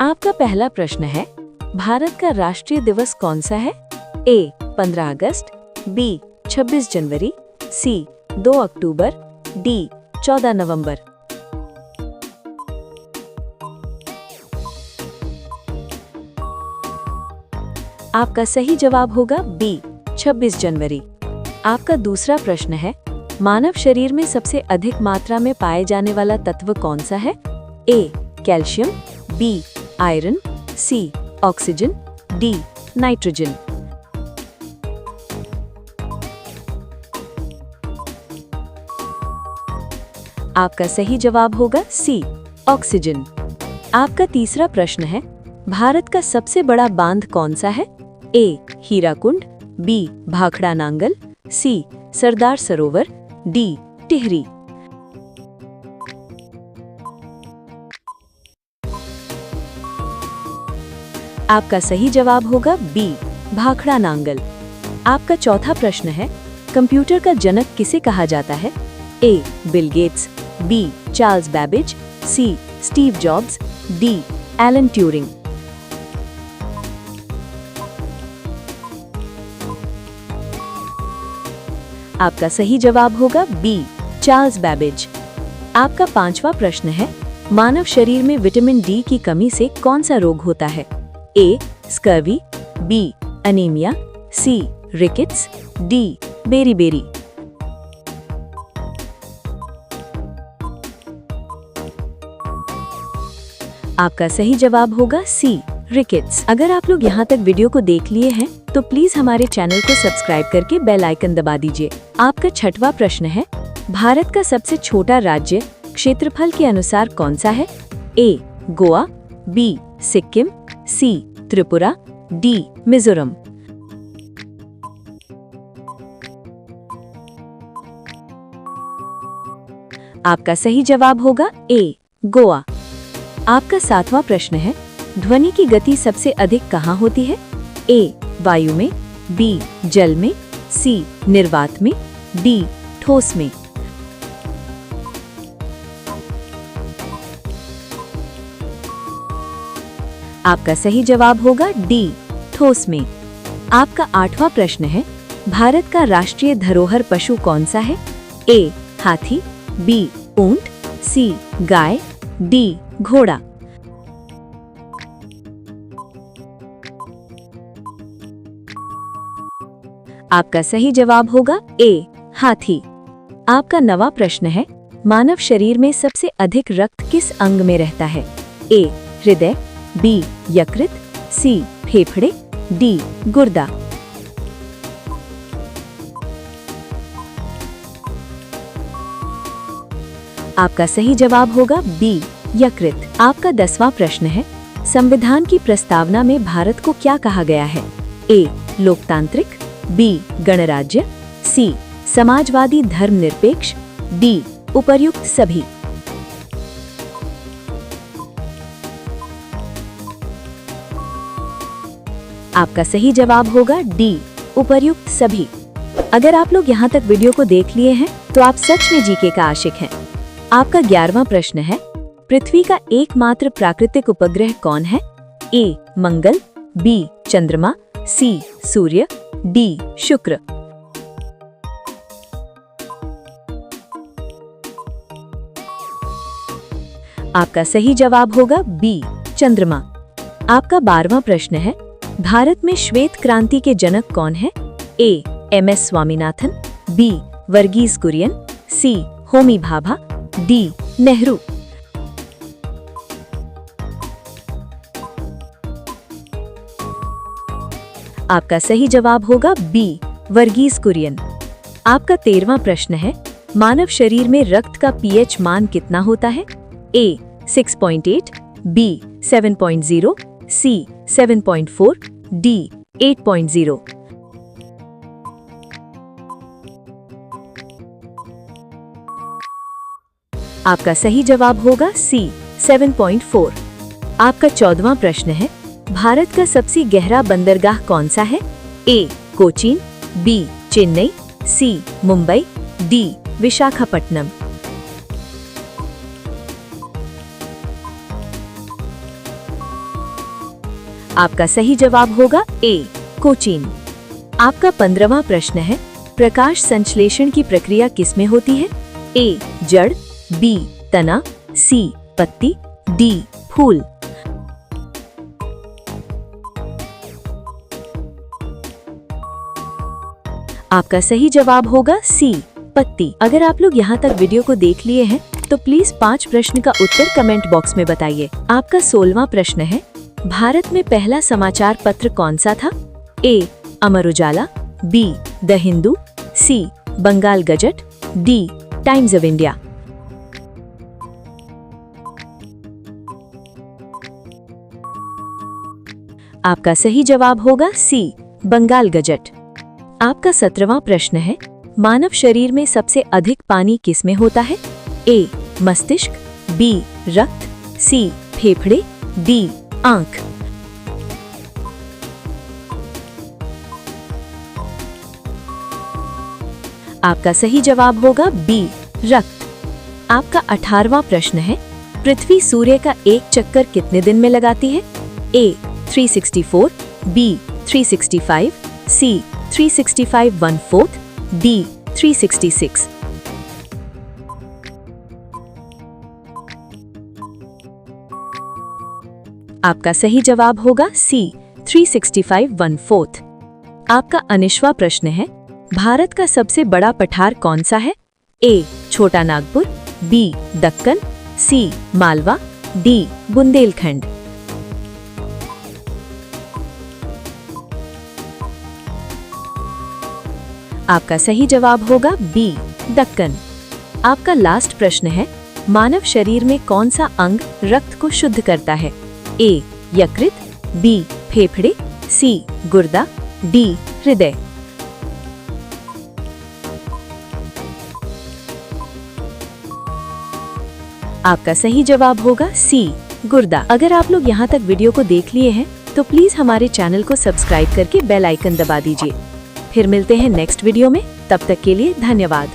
आपका पहला प्रश्न है, भारत का राष्ट्रीय दिवस कौन सा है? ए 15 अगस्त, बी 26 जनवरी, सी 2 अक्टूबर, डी 14 नवंबर। आपका सही जवाब होगा बी 26 जनवरी। आपका दूसरा प्रश्न है, मानव शरीर में सबसे अधिक मात्रा में पाए जाने वाला तत्व कौन सा है? A calcium, B iron, C oxygen, D nitrogen. आपका सही जवाब होगा सी ऑक्सीजन। आपका तीसरा प्रश्न है, भारत का सबसे बड़ा बांध कौन सा है? ए हीराकुंड, बी भाखड़ा नांगल, सी सरदार सरोवर, डी टिहरी। आपका सही जवाब होगा बी भाखड़ा नांगल। आपका चौथा प्रश्न है, कंप्यूटर का जनक किसे कहा जाता है? A Bill Gates, B Charles Babbage, C Steve Jobs, D Alan Turing. आपका सही जवाब होगा बी चार्ल्स बैबेज। आपका पांचवा प्रश्न है, मानव शरीर में विटामिन डी की कमी से कौन सा रोग होता है? ए स्कर्वी, बी अनीमिया, सी रिकेट्स, डी बेरीबेरी। आपका सही जवाब होगा सी रिकेट्स। अगर आप लोग यहाँ तक वीडियो को देख लिए हैं तो प्लीज हमारे चैनल को सब्सक्राइब करके बेल आइकन दबा दीजिए। आपका छठवां प्रश्न है, भारत का सबसे छोटा राज्य क्षेत्रफल के अनुसार कौन सा है? ए गोवा, बी सिक्किम, सी त्रिपुरा, डी मिजोरम। आपका सही जवाब होगा ए गोवा। आपका सातवां प्रश्न है, ध्वनि की गति सबसे अधिक कहाँ होती है? ए वायु में, बी जल में, सी निर्वात में, डी ठोस में। आपका सही जवाब होगा डी ठोस में। आपका आठवां प्रश्न है, भारत का राष्ट्रीय धरोहर पशु कौन सा है? ए हाथी, बी ऊंट, सी गाय, डी घोड़ा। आपका सही जवाब होगा ए हाथी। आपका नवा प्रश्न है, मानव शरीर में सबसे अधिक रक्त किस अंग में रहता है? ए हृदय, बी यकृत, सी फेफड़े, डी गुर्दा। आपका सही जवाब होगा बी यकृत। आपका 10वां प्रश्न है, संविधान की प्रस्तावना में भारत को क्या कहा गया है? ए लोकतांत्रिक, बी गणराज्य, सी समाजवादी धर्मनिरपेक्ष, डी उपर्युक्त सभी। आपका सही जवाब होगा डी उपर्युक्त सभी। अगर आप लोग यहाँ तक वीडियो को देख लिए हैं तो आप सच में जीके का आशिक हैं। आपका 11वां प्रश्न है, पृथ्वी का एकमात्र प्राकृतिक उपग्रह कौन है? ए मंगल, बी चंद्रमा, सी सूर्य, डी शुक्र। आपका सही जवाब होगा बी चंद्रमा। आपका 12वां प्रश्न है, भारत में श्वेत क्रांति के जनक कौन है? ए एम.एस. स्वामीनाथन, बी वर्गीज कुरियन, सी होमी भाभा, डी नेहरू। आपका सही जवाब होगा बी वर्गीज कुरियन। आपका 13वां प्रश्न है, मानव शरीर में रक्त का पीएच मान कितना होता है? ए 6.8, बी 7.0, सी 7.4, डी 8.0। आपका सही जवाब होगा सी 7.4। आपका 14वां प्रश्न है, भारत का सबसे गहरा बंदरगाह कौन सा है? ए कोचीन, बी चेन्नई, सी मुंबई, डी विशाखापट्टनम। आपका सही जवाब होगा ए कोचीन। आपका 15वां प्रश्न है, प्रकाश संश्लेषण की प्रक्रिया किसमें होती है? ए जड़, बी तना, सी पत्ती, डी फूल। आपका सही जवाब होगा सी पत्ती। अगर आप लोग यहाँ तक वीडियो को देख लिए हैं तो प्लीज 5 प्रश्न का उत्तर कमेंट बॉक्स में बताइए। आपका 16वां प्रश्न है, भारत में पहला समाचार पत्र कौन सा था? A Amar Ujala, B the Hindu, C Bengal Gazette, D Times of India. आपका सही जवाब होगा सी बंगाल गजट। आपका 17वां प्रश्न है, मानव शरीर में सबसे अधिक पानी किसमें होता है? ए मस्तिष्क, बी रक्त, सी फेफड़े, डी आंख। आपका सही जवाब होगा बी रक्त। आपका 18वां प्रश्न है, पृथ्वी सूर्य का एक चक्कर कितने दिन में लगाती है? ए 364, बी 365, सी 365 1/4, डी 366। आपका सही जवाब होगा सी 365 1/4। आपका 19वां प्रश्न है, भारत का सबसे बड़ा पठार कौन सा है? ए छोटा नागपुर, बी दक्कन, सी मालवा, डी बुंदेलखंड। आपका सही जवाब होगा बी दक्कन। आपका लास्ट प्रश्न है, मानव शरीर में कौन सा अंग रक्त को शुद्ध करता है? ए यकृत, बी फेफड़े, सी गुर्दा, डी हृदय। आपका सही जवाब होगा सी गुर्दा। अगर आप लोग यहाँ तक वीडियो को देख लिए हैं तो प्लीज हमारे चैनल को सब्सक्राइब करके बेल आइकन दबा दीजिए। फिर मिलते हैं नेक्स्ट वीडियो में, तब तक के लिए धन्यवाद।